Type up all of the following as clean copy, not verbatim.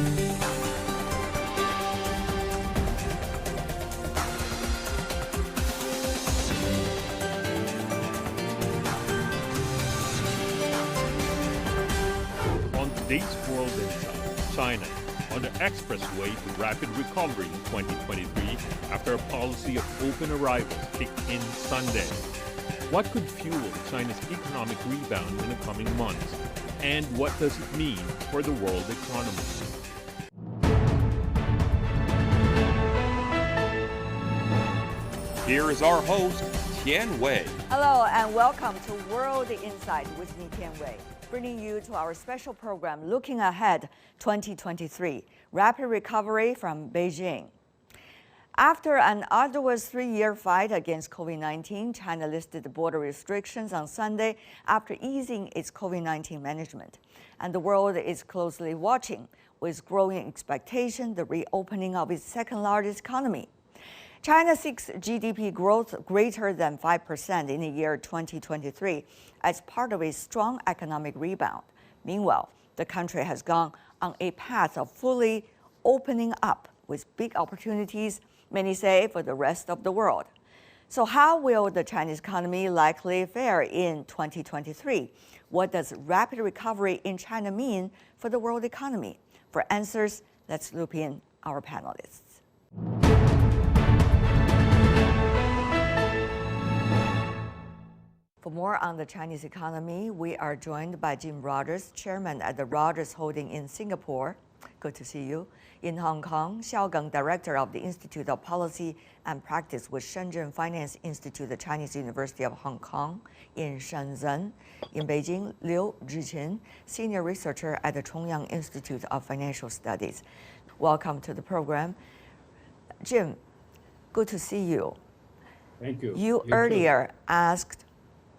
On today's World Insight, China on the expressway to rapid recovery in 2023 after a policy of open arrivals kicked in Sunday. What could fuel China's economic rebound in the coming months? And what does it mean for the world economy? Here is our host, Tian Wei. Hello and welcome to World Insight with me, Tian Wei, bringing you to our special program looking ahead 2023, rapid recovery from Beijing. After an arduous 3-year fight against COVID-19, China lifted border restrictions on Sunday after easing its COVID-19 management. And the world is closely watching, with growing expectation, the reopening of its second-largest economy. China seeks GDP growth greater than 5% in the year 2023 as part of a strong economic rebound. Meanwhile, the country has gone on a path of fully opening up with big opportunities, many say, for the rest of the world. So how will the Chinese economy likely fare in 2023? What does rapid recovery in China mean for the world economy? For answers, let's loop in our panelists. For more on the Chinese economy, we are joined by Jim Rogers, chairman at the Rogers Holding in Singapore. Good to see you. In Hong Kong, Xiaogeng, director of the Institute of Policy and Practice with Shenzhen Finance Institute, the Chinese University of Hong Kong. In Shenzhen, in Beijing, Liu Zhiqin, senior researcher at the Chongyang Institute of Financial Studies. Welcome to the program. Jim, good to see you. Thank you. You earlier asked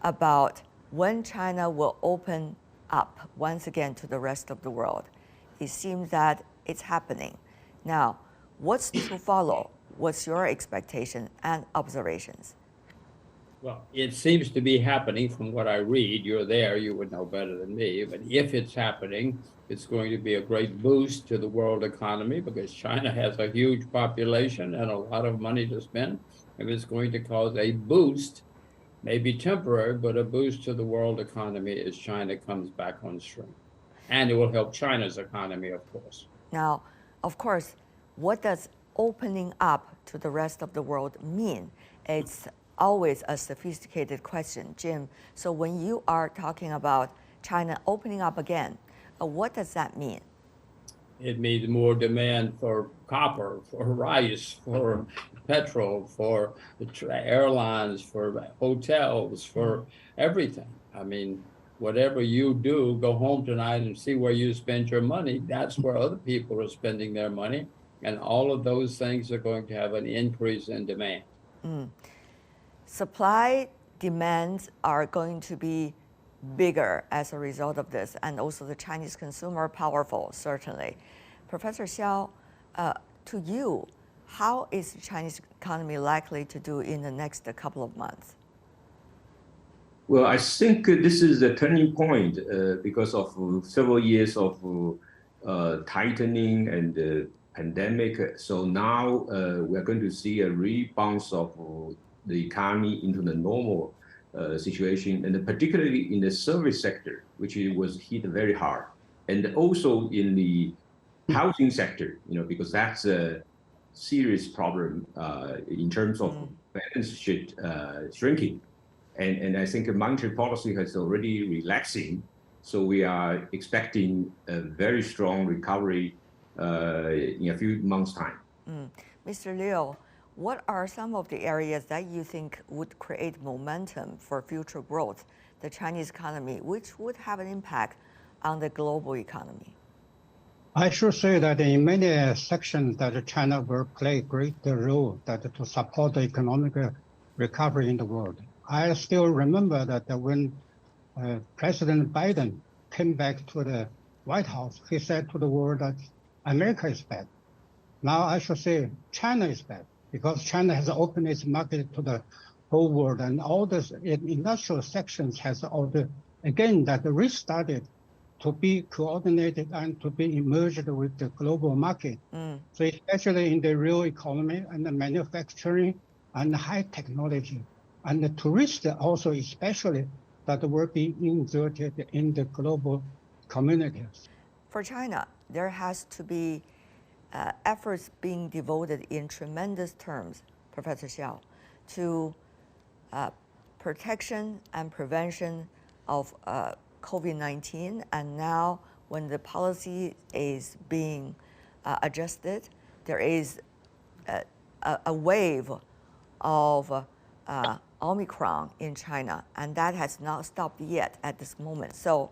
about when China will open up once again to the rest of the world. It seems that it's happening. Now, what's to follow? What's your expectation and observations? Well, it seems to be happening from what I read. You're there, you would know better than me. But if it's happening, it's going to be a great boost to the world economy because China has a huge population and a lot of money to spend. And it's going to cause a boost, maybe temporary, but a boost to the world economy as China comes back on stream. And it will help China's economy, of course. Now, of course, what does opening up to the rest of the world mean? It's always a sophisticated question, Jim. So when you are talking about China opening up again, what does that mean? It means more demand for copper, for rice, for petrol, for the airlines, for hotels, for everything. I mean, whatever you do, go home tonight and see where you spend your money. That's where other people are spending their money. And all of those things are going to have an increase in demand. Supply demands are going to be bigger as a result of this, and also the Chinese consumer powerful, certainly. Professor Xiao, to you, how is the Chinese economy likely to do in the next couple of months? Well, I think this is a turning point because of several years of tightening and pandemic. So now we're going to see a rebound of the economy into the normal situation, and particularly in the service sector, which was hit very hard, and also in the housing sector, because that's a serious problem in terms of balance sheet shrinking. And I think monetary policy has already relaxing, so we are expecting a very strong recovery in a few months' time. Mr. Liu, what are some of the areas that you think would create momentum for future growth, the Chinese economy, which would have an impact on the global economy? I should say that in many sections that China will play a great role to support the economic recovery in the world. I still remember that when President Biden came back to the White House, he said to the world that America is bad. Now I should say China is bad because China has opened its market to the whole world, and all the industrial sections has all the, again, that restarted to be coordinated and to be merged with the global market. So especially in the real economy and the manufacturing and high technology. And the tourists also especially that will be inserted in the global communities. For China, there has to be efforts being devoted in tremendous terms, Professor Xiao, to protection and prevention of COVID-19. And now when the policy is being adjusted, there is a wave of Omicron in China, and that has not stopped yet at this moment. So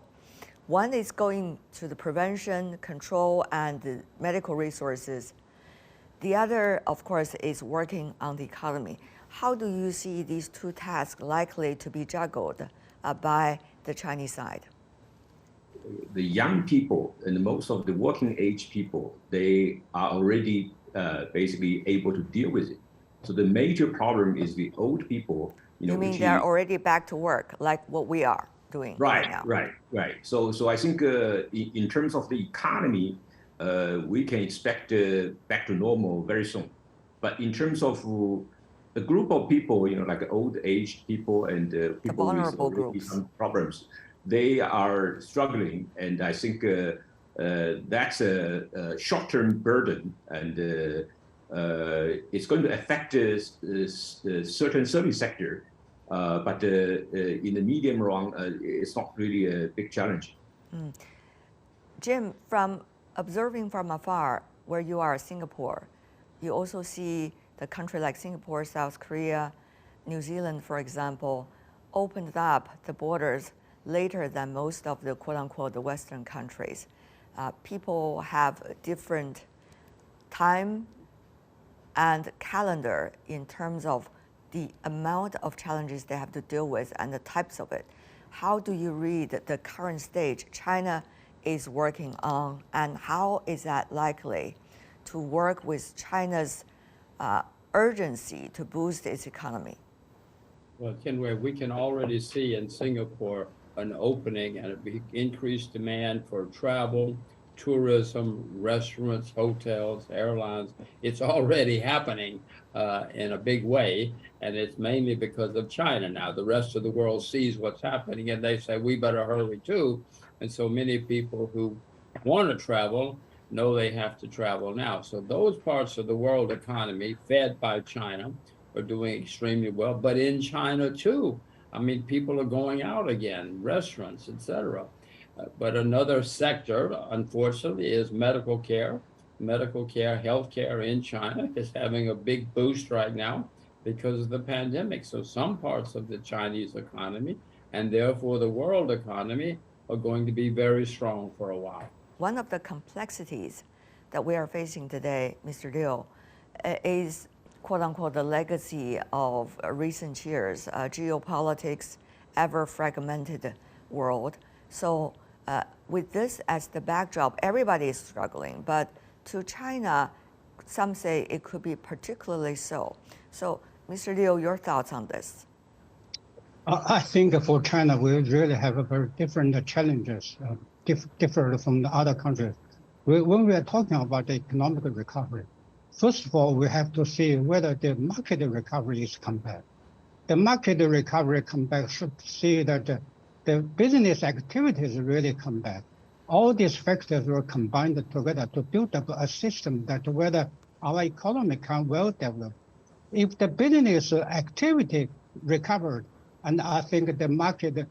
one is going to the prevention, control, and the medical resources. The other, of course, is working on the economy. How do you see these two tasks likely to be juggled by the Chinese side? The young people and most of the working age people, they are already basically able to deal with it. So the major problem is the old people. You mean they're already back to work, like what we are doing right now? Right. So I think in terms of the economy, we can expect back to normal very soon. But in terms of a group of people, like old age people and people with some problems, they are struggling, and I think that's a short-term burden, and it's going to affect certain service sector. But in the medium run, it's not really a big challenge. Jim, from observing from afar, where you are, Singapore, you also see the country like Singapore, South Korea, New Zealand, for example, opened up the borders later than most of the quote-unquote the Western countries. People have different time and calendar in terms of the amount of challenges they have to deal with and the types of it. How do you read the current stage China is working on, and how is that likely to work with China's urgency to boost its economy? Well, Kenway, we can already see in Singapore an opening and an increased demand for travel, tourism, restaurants, hotels, airlines. It's already happening in a big way, and it's mainly because of China now. The rest of the world sees what's happening, and they say, we better hurry too. And so many people who want to travel know they have to travel now. So those parts of the world economy fed by China are doing extremely well, but in China too. I mean, people are going out again, restaurants, etc. But another sector, unfortunately, is medical care. Medical care, healthcare in China is having a big boost right now because of the pandemic. So some parts of the Chinese economy, and therefore the world economy, are going to be very strong for a while. One of the complexities that we are facing today, Mr. Liu, is quote-unquote the legacy of recent years, geopolitics, ever-fragmented world. So with this as the backdrop, everybody is struggling, but to China, some say it could be particularly so. So, Mr. Liu, your thoughts on this? I think for China, we really have a very different challenges, different from the other countries. When we are talking about the economic recovery, first of all, we have to see whether the market recovery is come back. The market recovery come back should see that the business activities really come back. All these factors were combined together to build up a system that whether our economy can well develop. If the business activity recovered, and I think the market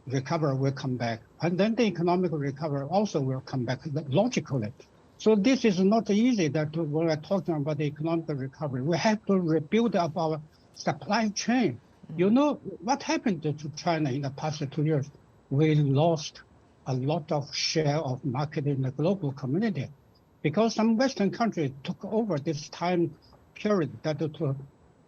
recovery will come back, and then the economic recovery also will come back logically. So this is not easy that when we're talking about the economic recovery, we have to rebuild up our supply chain. You know, what happened to China in the past 2 years? We lost a lot of share of market in the global community because some Western countries took over this time period that to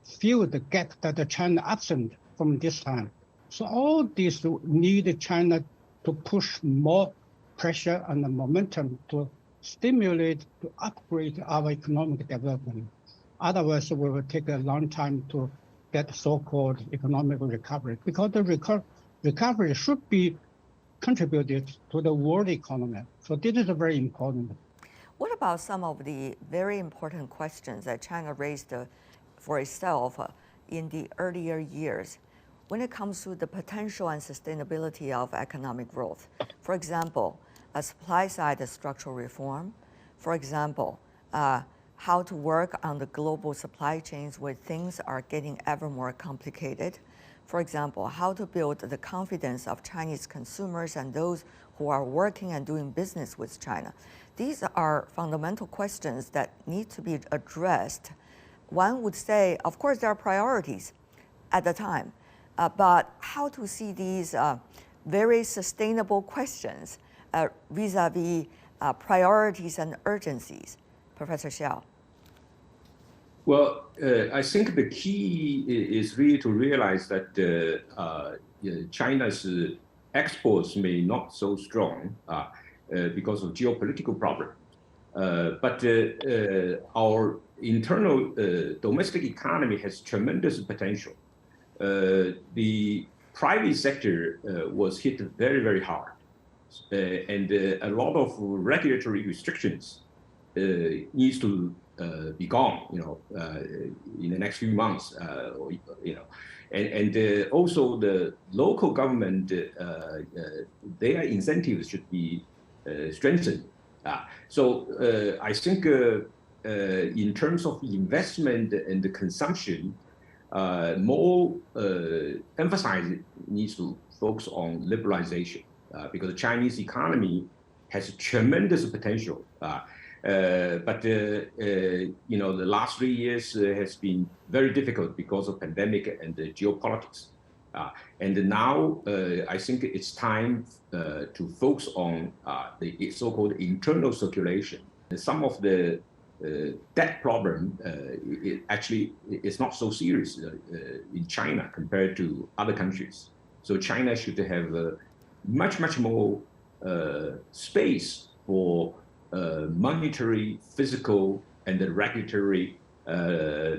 fill the gap that China absent from this time. So all this need China to push more pressure and the momentum to stimulate, to upgrade our economic development. Otherwise, we will take a long time to get so-called economic recovery because the recovery should be contributed to the world economy. So this is very important. What about some of the very important questions that China raised for itself in the earlier years when it comes to the potential and sustainability of economic growth? For example, a supply side structural reform. For example, how to work on the global supply chains where things are getting ever more complicated. For example, how to build the confidence of Chinese consumers and those who are working and doing business with China. These are fundamental questions that need to be addressed. One would say, of course, there are priorities at the time, but how to see these very sustainable questions vis-a-vis priorities and urgencies? Professor Xiao. Well, I think the key is really to realize that China's exports may not so strong because of geopolitical problems, but our internal domestic economy has tremendous potential. The private sector was hit very, very hard, and a lot of regulatory restrictions needs to be gone, in the next few months, and also the local government, their incentives should be strengthened. So I think in terms of investment and the consumption, more emphasis needs to focus on liberalization because the Chinese economy has tremendous potential. But the last 3 years has been very difficult because of pandemic and the geopolitics. And now I think it's time to focus on the so-called internal circulation. Some of the debt problem actually is not so serious in China compared to other countries. So China should have much more space for monetary, physical, and the regulatory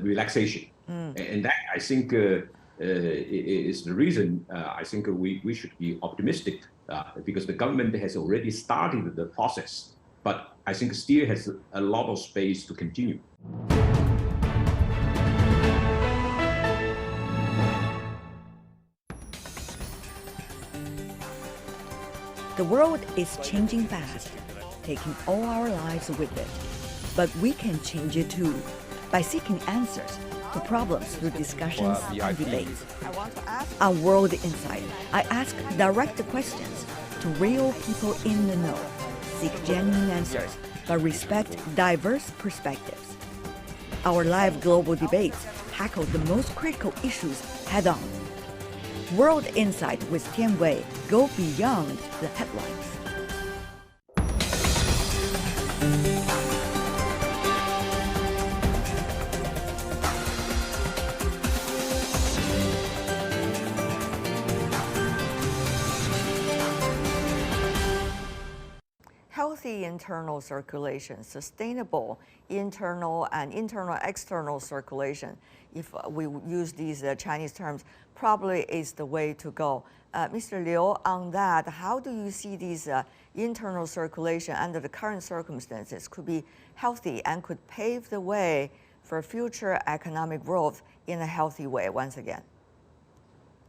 relaxation. And that, I think, is the reason I think we should be optimistic because the government has already started the process, but I think still has a lot of space to continue. The world is changing fast, taking all our lives with it. But we can change it too, by seeking answers to problems through discussions and debates. On World Insight, I ask direct questions to real people in the know, seek genuine answers, but respect diverse perspectives. Our live global debates tackle the most critical issues head-on. World Insight with Tian Wei go beyond the headlines. Healthy internal circulation, sustainable internal and external circulation, if we use these Chinese terms, probably is the way to go. Mr. Liu, on that, how do you see these internal circulation under the current circumstances could be healthy and could pave the way for future economic growth in a healthy way once again?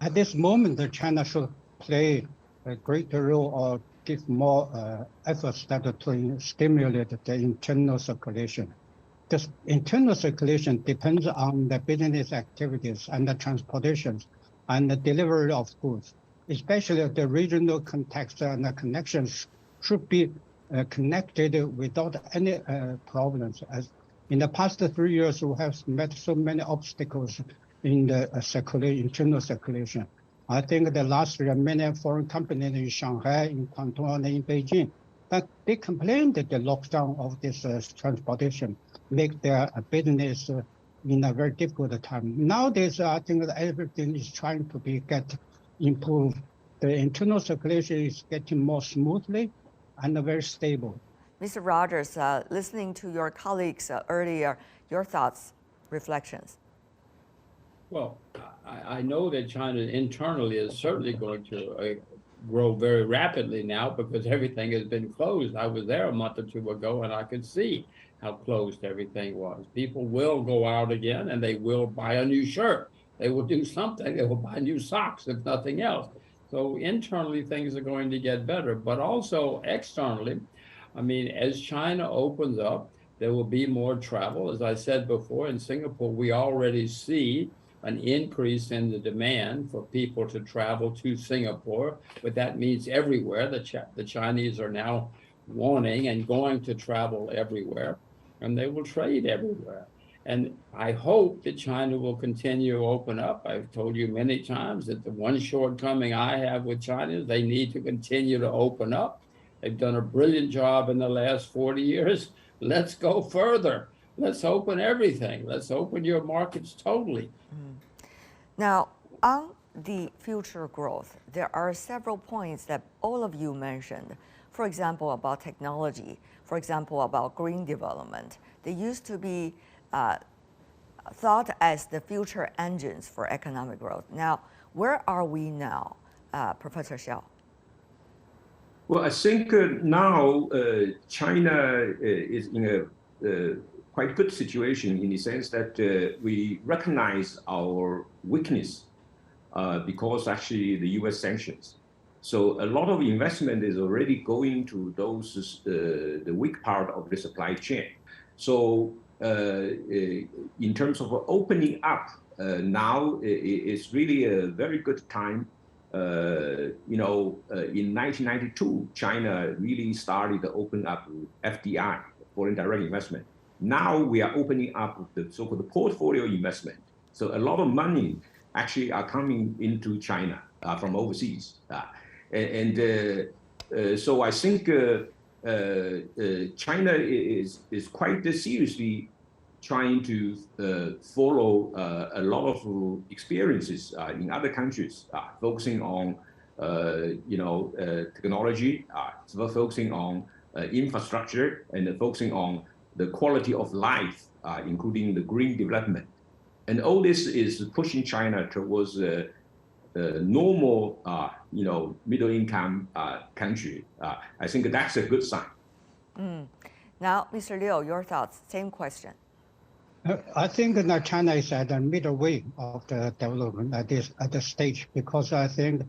At this moment, China should play a greater role or give more efforts to stimulate the internal circulation. This internal circulation depends on the business activities and the transportation and the delivery of goods, especially the regional context and the connections should be connected without any problems. As in the past 3 years, we have met so many obstacles in the internal circulation. I think the last year, many foreign companies in Shanghai, in Guangdong, and in Beijing, that they complained that the lockdown of this transportation make their business in a very difficult time. Nowadays, I think that everything is trying to get improved. The internal circulation is getting more smoothly and very stable. Mr. Rogers, listening to your colleagues earlier, your thoughts, reflections? Well, I know that China internally is certainly going to grow very rapidly now because everything has been closed. I was there a month or two ago and I could see how closed everything was. People will go out again and they will buy a new shirt. They will do something. They will buy new socks, if nothing else. So internally, things are going to get better, but also externally, I mean, as China opens up, there will be more travel. As I said before, in Singapore, we already see an increase in the demand for people to travel to Singapore, but that means everywhere. The Chinese are now wanting and going to travel everywhere, and they will trade everywhere. And I hope that China will continue to open up. I've told you many times that the one shortcoming I have with China is they need to continue to open up. They've done a brilliant job in the last 40 years. Let's go further. Let's open everything. Let's open your markets totally. Now, on the future growth, there are several points that all of you mentioned. For example, about technology, for example, about green development. They used to be thought as the future engines for economic growth. Now, where are we now, Professor Xiao? Well, I think now China is in a quite good situation in the sense that we recognize our weakness because actually the U.S. sanctions. So a lot of investment is already going to those the weak part of the supply chain. So in terms of opening up now, it's really a very good time. In 1992, China really started to open up FDI, foreign direct investment. Now we are opening up the so-called portfolio investment. So a lot of money actually are coming into China from overseas. So I think China is quite seriously trying to follow a lot of experiences in other countries, focusing on technology, focusing on infrastructure, and focusing on the quality of life, including the green development. And all this is pushing China towards a normal, middle-income country. I think that's a good sign. Now, Mr. Liu, your thoughts? Same question. I think that China is at the middle way of the development at this stage, because I think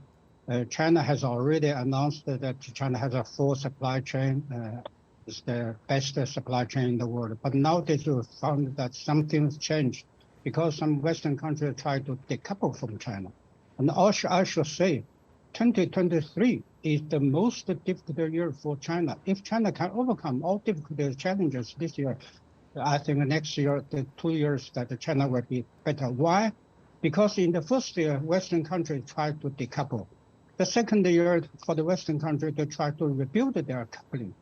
China has already announced that China has a full supply chain. It's the best supply chain in the world. But now they found that something's changed because some Western countries try to decouple from China. And also, I should say, 2023 is the most difficult year for China. If China can overcome all difficult challenges this year, I think next year, the 2 years that China will be better. Why? Because in the first year, Western countries tried to decouple. The second year, for the Western countries, they try to rebuild their coupling.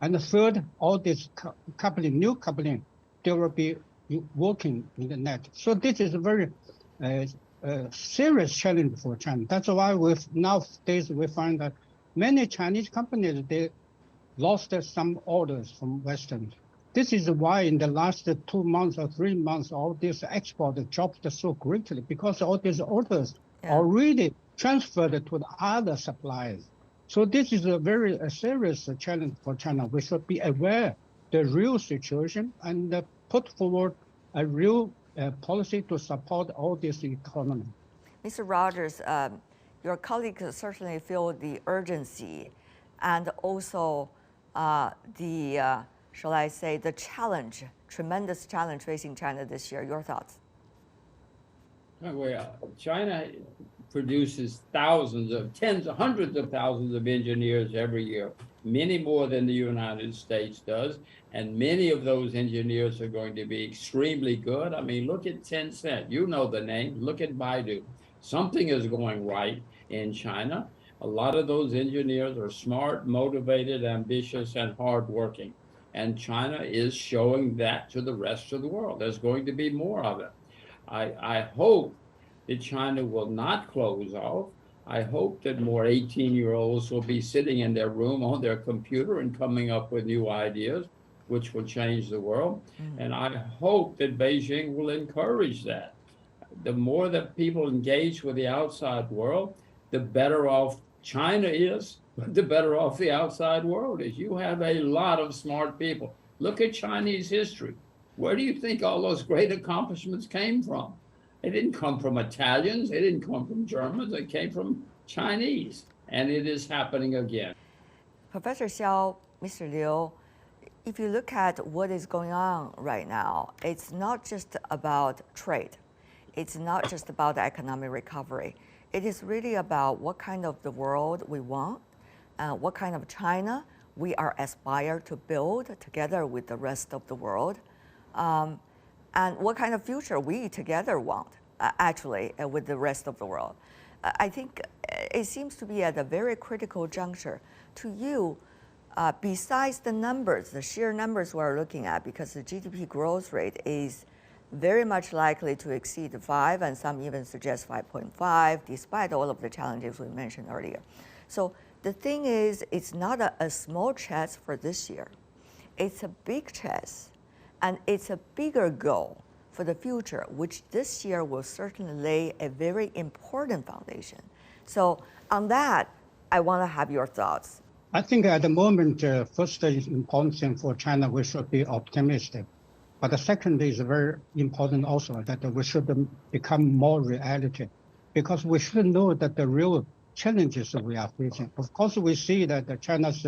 And the third, all this coupling, new coupling, they will be working in the net. So this is a very serious challenge for China. That's why nowadays we find that many Chinese companies, they lost some orders from Western. This is why in the last 2 months or 3 months, all this export dropped so greatly, because all these orders are really transferred to the other suppliers. So this is a very serious challenge for China. We should be aware the real situation and put forward a real policy to support all this economy. Mr. Rogers, your colleagues certainly feel the urgency and also shall I say, the challenge, tremendous challenge facing China this year. Your thoughts? Well, China produces tens of hundreds of thousands of engineers every year, many more than the United States does. And many of those engineers are going to be extremely good. I mean, look at Tencent. You know the name. Look at Baidu. Something is going right in China. A lot of those engineers are smart, motivated, ambitious, and hardworking. And China is showing that to the rest of the world. There's going to be more of it. I hope that China will not close off. I hope that more 18-year-olds will be sitting in their room on their computer and coming up with new ideas, which will change the world. And I hope that Beijing will encourage that. The more that people engage with the outside world, the better off China is, but the better off the outside world is. You have a lot of smart people. Look at Chinese history. Where do you think all those great accomplishments came from? They didn't come from Italians. They didn't come from Germans. They came from Chinese. And it is happening again. Professor Xiao, Mr. Liu, if you look at what is going on right now, it's not just about trade. It's not just about the economic recovery. It is really about what kind of the world we want, what kind of China we are aspire to build together with the rest of the world, and what kind of future we together want, actually, with the rest of the world. I think it seems to be at a very critical juncture. To you, besides the numbers, the sheer numbers we're looking at, because the GDP growth rate is very much likely to exceed 5, and some even suggest 5.5, despite all of the challenges we mentioned earlier. So the thing is, it's not a small chess for this year. It's a big chess, and it's a bigger goal for the future, which this year will certainly lay a very important foundation. So on that, I want to have your thoughts. I think at the moment, first is important thing for China, we should be optimistic. But the second is very important also, that we should become more reality, because we should know that the real challenges we are facing. Of course, we see that China's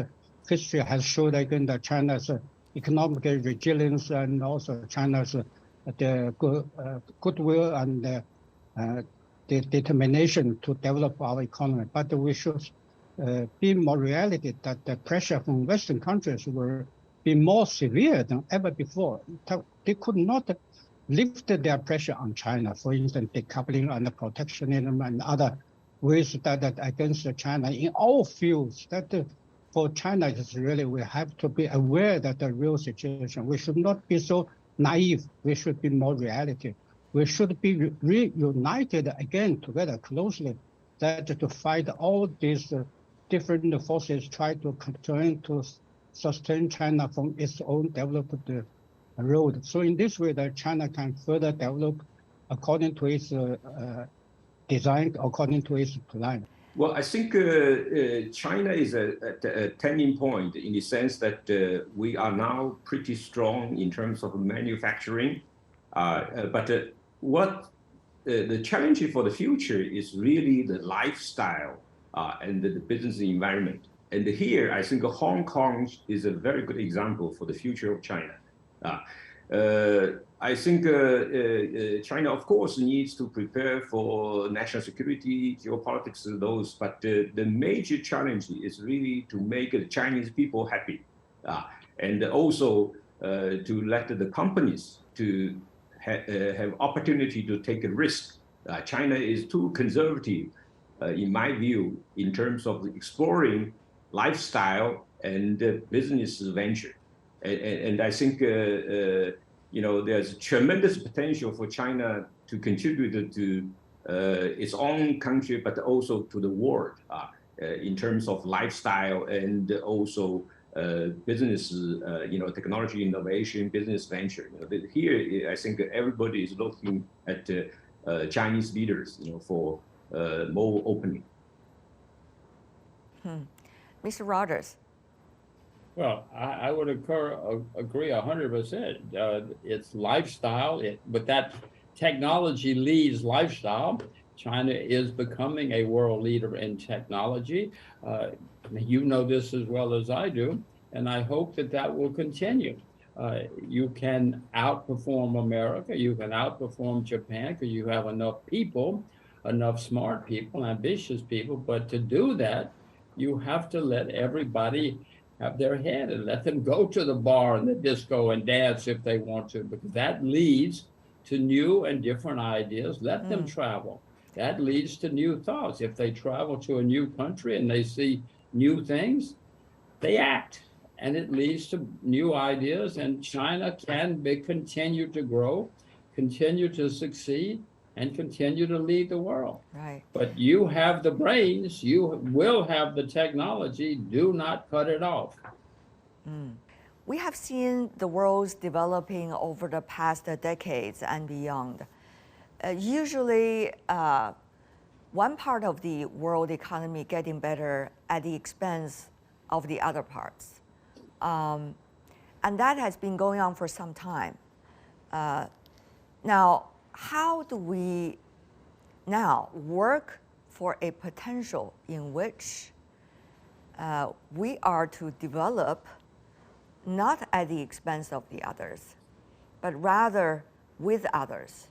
history has shown again that China's economic resilience and also China's the goodwill and the determination to develop our economy. But we should be more reality that the pressure from Western countries will be more severe than ever before. They could not lift their pressure on China, for instance, decoupling and protectionism and other ways that against China in all fields. That for China is really, we have to be aware that the real situation. We should not be so naive. We should be more reality. We should be reunited again together closely, that to fight all these different forces try to trying to sustain China from its own developed road. So in this way, that China can further develop according to its design, according to its plan. Well, I think China is at a turning point in the sense that we are now pretty strong in terms of manufacturing. But what the challenge for the future is really the lifestyle and the business environment. And here, I think Hong Kong is a very good example for the future of China. I think China, of course, needs to prepare for national security, geopolitics, those. But the major challenge is really to make the Chinese people happy, and also to let the companies to have opportunity to take a risk. China is too conservative, in my view, in terms of exploring lifestyle and business venture. And I think there's tremendous potential for China to contribute to its own country, but also to the world in terms of lifestyle and also business, technology innovation, business venture. Here, I think everybody is looking at Chinese leaders, for more opening. Mr. Rogers. Well, I would agree 100%. It's lifestyle, but that technology leads lifestyle. China is becoming a world leader in technology. You know this as well as I do, and I hope that will continue. You can outperform America, you can outperform Japan, because you have enough people, enough smart people, ambitious people. But to do that, you have to let everybody have their head and let them go to the bar and the disco and dance if they want to, because that leads to new and different ideas. Let them travel. That leads to new thoughts. If they travel to a new country and they see new things, they act, and it leads to new ideas. And China can continue to grow, continue to succeed, and continue to lead the world. Right. But you have the brains, you will have the technology, do not cut it off. We have seen the world developing over the past decades and beyond. Usually, one part of the world economy getting better at the expense of the other parts. And that has been going on for some time. Now, how do we now work for a potential in which we are to develop not at the expense of the others, but rather with others,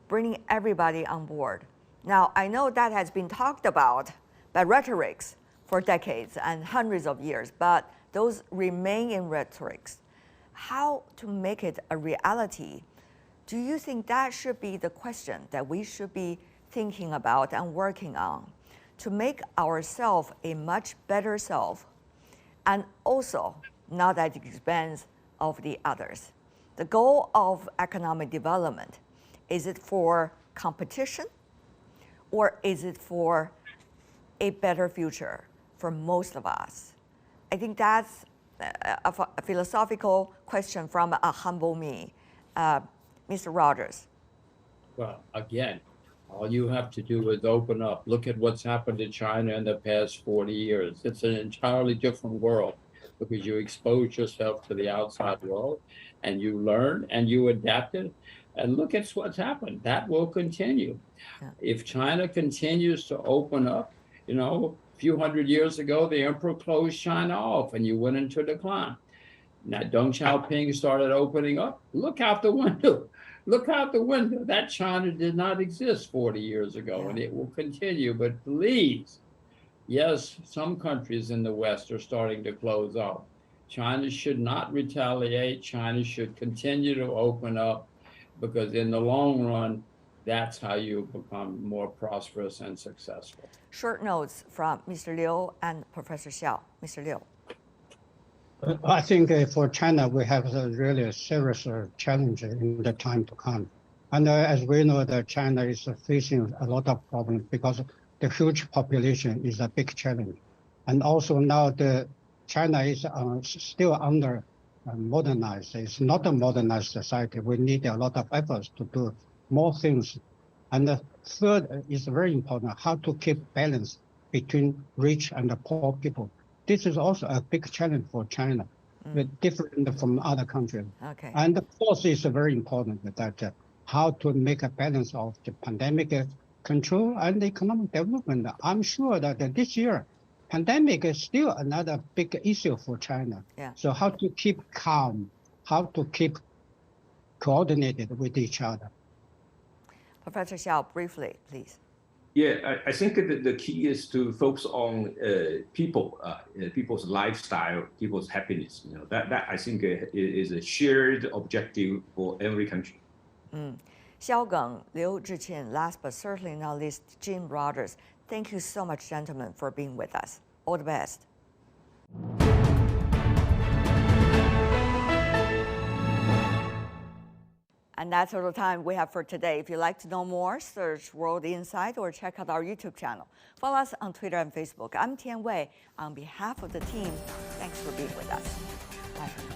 bringing everybody on board? Now, I know that has been talked about by rhetorics for decades and hundreds of years, but those remain in rhetorics. How to make it a reality? Do you think that should be the question that we should be thinking about and working on to make ourselves a much better self, and also not at the expense of the others? The goal of economic development, is it for competition, or is it for a better future for most of us? I think that's a philosophical question from a humble me. Mr. Rogers. Well, again, all you have to do is open up. Look at what's happened in China in the past 40 years. It's an entirely different world because you expose yourself to the outside world and you learn and you adapted. And look at what's happened. That will continue. Yeah. If China continues to open up, you know, a few hundred years ago, the emperor closed China off and you went into decline. Now, Deng Xiaoping started opening up. Look out the window. Look out the window. That China did not exist 40 years ago, yeah. And it will continue. But please, yes, some countries in the West are starting to close off. China should not retaliate. China should continue to open up, because in the long run, that's how you become more prosperous and successful. Short notes from Mr. Liu and Professor Xiao. Mr. Liu. I think for China, we have really a serious challenge in the time to come. And as we know, that China is facing a lot of problems because the huge population is a big challenge. And also now China is still under modernized. It's not a modernized society. We need a lot of efforts to do more things. And the third is very important, how to keep balance between rich and poor people. This is also a big challenge for China, different from other countries. Okay. And the fourth is very important, that how to make a balance of the pandemic control and economic development. I'm sure that this year, pandemic is still another big issue for China. Yeah. So how to keep calm, how to keep coordinated with each other. Professor Xiao, briefly, please. Yeah, I think that the key is to focus on people, people's lifestyle, people's happiness. You know, that I think is a shared objective for every country. Xiao Geng, Liu Zhiqian, last but certainly not least, Jim Rogers. Thank you so much, gentlemen, for being with us. All the best. And that's all the time we have for today. If you'd like to know more, search World Insight or check out our YouTube channel. Follow us on Twitter and Facebook. I'm Tian Wei. On behalf of the team, thanks for being with us. Bye for now.